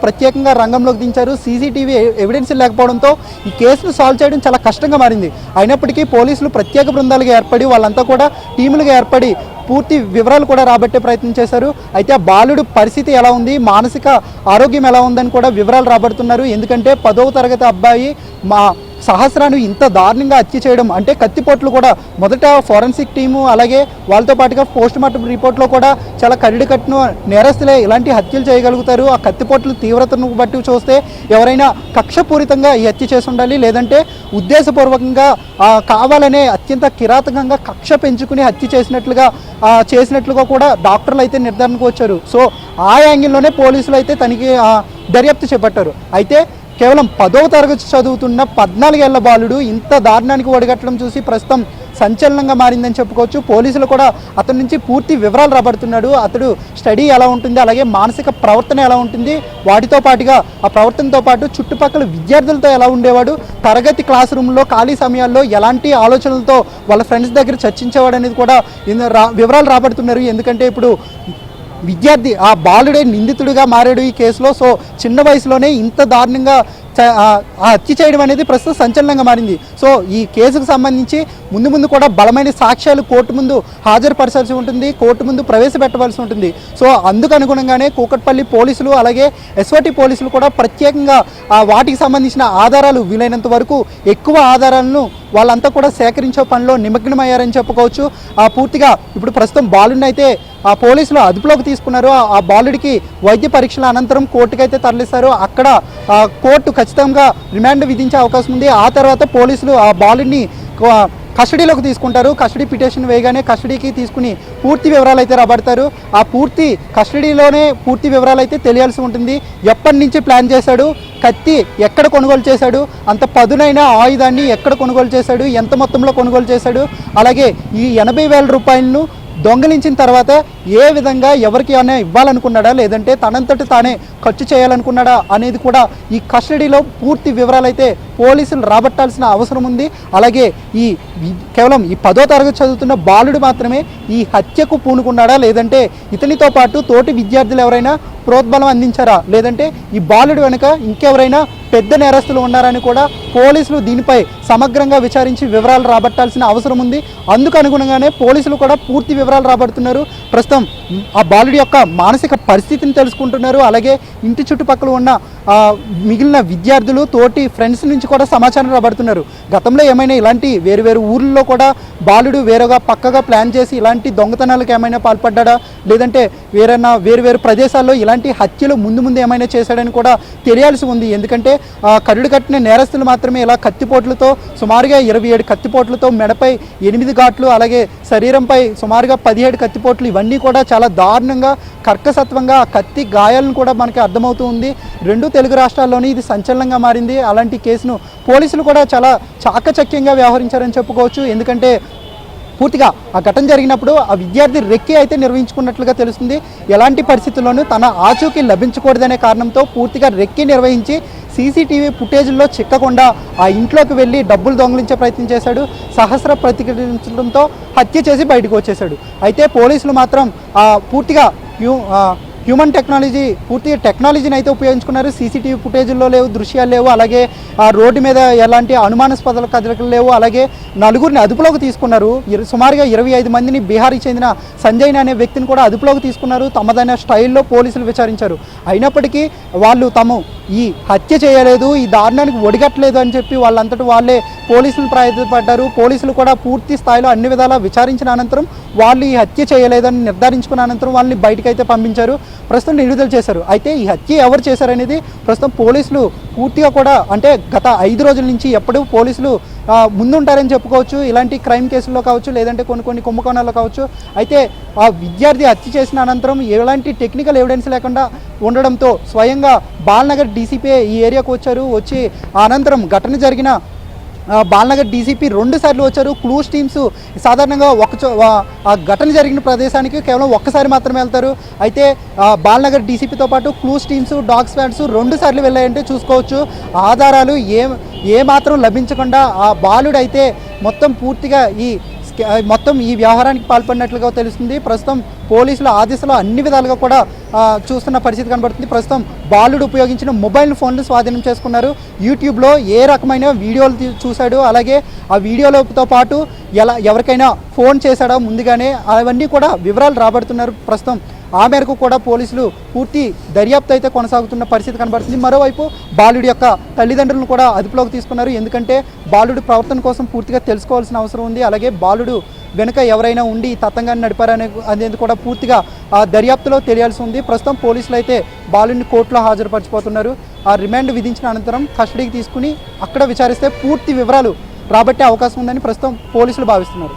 ప్రత్యేకంగా రంగంలోకి దించారు. సీసీటీవీ ఎవిడెన్స్ లేకపోవడంతో ఈ కేసును సాల్వ్ చేయడం చాలా కష్టంగా మారింది. అయినప్పటికీ పోలీసులు ప్రత్యేక బృందాలుగా ఏర్పడి వాళ్ళంతా కూడా టీములుగా ఏర్పడి పూర్తి వివరాలు కూడా రాబట్టే ప్రయత్నం చేశారు. అయితే ఆ బాలుడు పరిస్థితి ఎలా ఉంది, మానసిక ఆరోగ్యం ఎలా ఉందని కూడా వివరాలు రాబడుతున్నారు. ఎందుకంటే 10వ తరగతి అబ్బాయి సహస్రాన్ని ఇంత దారుణంగా హత్య చేయడం అంటే కత్తిపోట్లు కూడా మొదట ఫోరెన్సిక్ టీము అలాగే వాళ్ళతో పాటుగా పోస్ట్ మార్టం రిపోర్ట్లో కూడా చాలా కరిడి కట్టిన నేరస్తులే ఇలాంటి హత్యలు చేయగలుగుతారు. ఆ కత్తిపోట్ల తీవ్రతను బట్టి చూస్తే ఎవరైనా కక్షపూరితంగా ఈ హత్య చేసి ఉండాలి, లేదంటే ఉద్దేశపూర్వకంగా కావాలనే అత్యంత కిరాతకంగా కక్ష పెంచుకుని హత్య చేసినట్లుగా కూడా డాక్టర్లు అయితే నిర్ధారణకు వచ్చారు. సో ఆ యాంగిల్లోనే పోలీసులు అయితే తనిఖీ దర్యాప్తు చేపట్టారు. అయితే కేవలం 10వ తరగతి చదువుతున్న 14 ఏళ్ల బాలుడు ఇంత దారుణానికి ఒడిగట్టడం చూసి ప్రస్తుతం సంచలనంగా మారిందని చెప్పుకోవచ్చు. పోలీసులు కూడా అతని నుంచి పూర్తి వివరాలు రాబడుతున్నాడు. అతడు స్టడీ ఎలా ఉంటుంది, అలాగే మానసిక ప్రవర్తన ఎలా ఉంటుంది, వాటితో పాటుగా ఆ ప్రవర్తనతో పాటు చుట్టుపక్కల విద్యార్థులతో ఎలా ఉండేవాడు, తరగతి క్లాస్ రూమ్లో ఖాళీ సమయాల్లో ఎలాంటి ఆలోచనలతో వాళ్ళ ఫ్రెండ్స్ దగ్గర చర్చించేవాడు అనేది కూడా వివరాలు రాబడుతున్నారు. ఎందుకంటే ఇప్పుడు విద్యార్థి ఆ బాలుడే నిందితుడిగా మారాడు ఈ కేసులో. సో చిన్న వయసులోనే ఇంత దారుణంగా హత్య చేయడం అనేది ప్రస్తుతం సంచలనంగా మారింది. సో ఈ కేసుకు సంబంధించి ముందు కూడా బలమైన సాక్ష్యాలు కోర్టు ముందు హాజరుపరచాల్సి ఉంటుంది, కోర్టు ముందు ప్రవేశపెట్టవలసి ఉంటుంది. సో అందుకు అనుగుణంగానే కూకట్పల్లి పోలీసులు అలాగే ఎస్ఓటి పోలీసులు కూడా ప్రత్యేకంగా వాటికి సంబంధించిన ఆధారాలు వీలైనంత వరకు ఎక్కువ ఆధారాలను వాళ్ళంతా కూడా సేకరించే పనిలో నిమగ్నమయ్యారని చెప్పుకోవచ్చు. పూర్తిగా ఇప్పుడు ప్రస్తుతం బాలుడిని అయితే పోలీసులు అదుపులోకి తీసుకున్నారు. ఆ బాలుడికి వైద్య పరీక్షల అనంతరం కోర్టుకైతే తరలిస్తారు. అక్కడ కోర్టు ఖచ్చితంగా రిమాండ్ విధించే అవకాశం ఉంది. ఆ తర్వాత పోలీసులు ఆ బాలుడిని కస్టడీలోకి తీసుకుంటారు. కస్టడీ పిటిషన్ వేయగానే కస్టడీకి తీసుకుని పూర్తి వివరాలు అయితే రాబడతారు. ఆ పూర్తి కస్టడీలోనే పూర్తి వివరాలు అయితే తెలియాల్సి ఉంటుంది. ఎప్పటి నుంచి ప్లాన్ చేశాడు, కత్తి ఎక్కడ కొనుగోలు చేశాడు, అంత పదునైన ఆయుధాన్ని ఎక్కడ కొనుగోలు చేశాడు, ఎంత మొత్తంలో కొనుగోలు చేశాడు, అలాగే ఈ 80,000 రూపాయలను దొంగలించిన తర్వాత ఏ విధంగా ఎవరికి అయినా ఇవ్వాలనుకున్నాడా, లేదంటే తనంతటి తానే ఖర్చు చేయాలనుకున్నాడా అనేది కూడా ఈ కస్టడీలో పూర్తి వివరాలు అయితే పోలీసులు రాబట్టాల్సిన అవసరం ఉంది. అలాగే కేవలం ఈ 10వ తరగతి చదువుతున్న బాలుడు మాత్రమే ఈ హత్యకు పూనుకున్నాడా, లేదంటే ఇతనితో పాటు తోటి విద్యార్థులు ఎవరైనా ప్రోద్బలం అందించారా, లేదంటే ఈ బాలుడు వెనుక ఇంకెవరైనా పెద్ద నేరస్తులు ఉన్నారని కూడా పోలీసులు దీనిపై సమగ్రంగా విచారించి వివరాలు రాబట్టాల్సిన అవసరం ఉంది. అందుకు అనుగుణంగానే పోలీసులు కూడా పూర్తి వివరాలు రాబడుతున్నారు. ప్రస్తుతం ఆ బాలుడి యొక్క మానసిక పరిస్థితిని తెలుసుకుంటున్నారు. అలాగే ఇంటి చుట్టుపక్కల ఉన్న మిగిలిన విద్యార్థులు తోటి ఫ్రెండ్స్ నుంచి కూడా సమాచారం రాబడుతున్నారు. గతంలో ఏమైనా ఇలాంటి వేరు ఊర్లలో కూడా బాలుడు పక్కగా ప్లాన్ చేసి ఇలాంటి దొంగతనాలకు ఏమైనా పాల్పడ్డా, లేదంటే వేరు ప్రదేశాల్లో ఇలాంటి హత్యలు ముందు ఏమైనా చేశాడని కూడా తెలియాల్సి ఉంది. ఎందుకంటే కరుడు కట్టిన నేరస్తులు మాత్రమే ఇలా కత్తిపోట్లతో సుమారుగా 27 కత్తిపోట్లతో మెడపై 8 ఘాట్లు, అలాగే శరీరంపై సుమారుగా 17 కత్తిపోట్లు, ఇవన్నీ కూడా చాలా దారుణంగా కర్కసత్వంగా కత్తి గాయాలను కూడా మనకి అర్థమవుతూ ఉంది. 2 తెలుగు రాష్ట్రాల్లోని ఇది సంచలనంగా మారింది. అలాంటి కేసును పోలీసులు కూడా చాలా చాకచక్యంగా వ్యవహరించారని చెప్పుకోవచ్చు. ఎందుకంటే పూర్తిగా ఆ ఘటన జరిగినప్పుడు ఆ విద్యార్థి రెక్కి అయితే నిర్వహించుకున్నట్లుగా తెలుస్తుంది. ఎలాంటి పరిస్థితుల్లోనూ తన ఆచూకీ లభించకూడదనే కారణంతో పూర్తిగా రెక్కి నిర్వహించి సీసీటీవీ ఫుటేజ్లో చిక్కకుండా ఆ ఇంట్లోకి వెళ్ళి డబ్బులు దొంగిలించే ప్రయత్నం చేశాడు. సహస్ర ప్రతిఘటించడంతో హత్య చేసి బయటకు వచ్చేశాడు. అయితే పోలీసులు మాత్రం పూర్తిగా హ్యూమన్ టెక్నాలజీని అయితే ఉపయోగించుకున్నారు. సీసీటీవీ ఫుటేజ్లో లేవు, దృశ్యాలు లేవు, అలాగే ఆ రోడ్డు మీద ఎలాంటి అనుమానాస్పద కదలికలు లేవు. అలాగే నలుగురిని అదుపులోకి తీసుకున్నారు. సుమారుగా 25 మందిని బీహార్కి చెందిన సంజయ్ అనే వ్యక్తిని కూడా అదుపులోకి తీసుకున్నారు. తమదైన స్టైల్లో పోలీసులు విచారించారు. అయినప్పటికీ వాళ్ళు తాము ఈ హత్య చేయలేదు, ఈ దారుణానికి ఒడిగట్టలేదు అని చెప్పి వాళ్ళంతటి వాళ్ళే పోలీసులు ప్రయత్నపడ్డారు. పోలీసులు కూడా పూర్తి స్థాయిలో అన్ని విధాలా విచారించిన అనంతరం వాళ్ళు ఈ హత్య చేయలేదని నిర్ధారించుకున్న అనంతరం వాళ్ళని బయటకైతే పంపించారు. ప్రస్తుతం విడుదల చేశారు. అయితే ఈ హత్య ఎవరు చేశారనేది ప్రస్తుతం పోలీసులు పూర్తిగా కూడా అంటే గత 5 రోజుల నుంచి ఎప్పుడూ పోలీసులు ముందుంటారని చెప్పుకోవచ్చు. ఇలాంటి క్రైమ్ కేసుల్లో కావచ్చు, లేదంటే కొన్ని కుంభకోణాల్లో కావచ్చు. అయితే ఆ విద్యార్థి హత్య చేసిన అనంతరం ఎలాంటి టెక్నికల్ ఎవిడెన్స్ లేకుండా ఉండడంతో స్వయంగా బాల్నగర్ డీసీపీ ఈ ఏరియాకు వచ్చారు. వచ్చి అనంతరం ఘటన జరిగిన బాల్నగర్ డీసీపీ 2 సార్లు వచ్చారు. క్లూస్ టీమ్స్ సాధారణంగా ఆ ఘటన జరిగిన ప్రదేశానికి కేవలం ఒక్కసారి మాత్రమే వెళ్తారు. అయితే బాల్నగర్ డీసీపీతో పాటు క్లూస్ టీమ్స్, డాగ్ స్క్వాడ్స్ 2 సార్లు వెళ్ళాయంటే చూసుకోవచ్చు. ఆధారాలు ఏ మాత్రం లభించకుండా ఆ బాలుడైతే మొత్తం పూర్తిగా ఈ మొత్తం ఈ వ్యవహారానికి పాల్పడినట్లుగా తెలుస్తుంది. ప్రస్తుతం పోలీసుల ఆదేశాలు అన్ని విధాలుగా కూడా చూస్తున్న పరిస్థితి కనబడుతుంది. ప్రస్తుతం బాలుడు ఉపయోగించిన మొబైల్ ఫోన్లు స్వాధీనం చేసుకున్నారు. యూట్యూబ్లో ఏ రకమైన వీడియోలు చూశాడు, అలాగే ఆ వీడియోలతో పాటు ఎవరికైనా ఫోన్ చేశాడో ముందుగానే అవన్నీ కూడా వివరాలు రాబడుతున్నారు. ప్రస్తుతం ఆ మేరకు కూడా పోలీసులు పూర్తి దర్యాప్తు అయితే కొనసాగుతున్న పరిస్థితి కనబడుతుంది. మరోవైపు బాలుడి యొక్క తల్లిదండ్రులను కూడా అదుపులోకి తీసుకున్నారు. ఎందుకంటే బాలుడి ప్రవర్తన కోసం పూర్తిగా తెలుసుకోవాల్సిన అవసరం ఉంది. అలాగే బాలుడు వెనుక ఎవరైనా ఉండి తతంగాన్ని అనేది కూడా పూర్తిగా ఆ దర్యాప్తులో తెలియాల్సి ఉంది. ప్రస్తుతం పోలీసులు అయితే బాలుడిని కోర్టులో హాజరుపరచిపోతున్నారు. ఆ రిమాండ్ విధించిన అనంతరం కస్టడీకి తీసుకుని అక్కడ విచారిస్తే పూర్తి వివరాలు రాబట్టే అవకాశం ఉందని ప్రస్తుతం పోలీసులు భావిస్తున్నారు.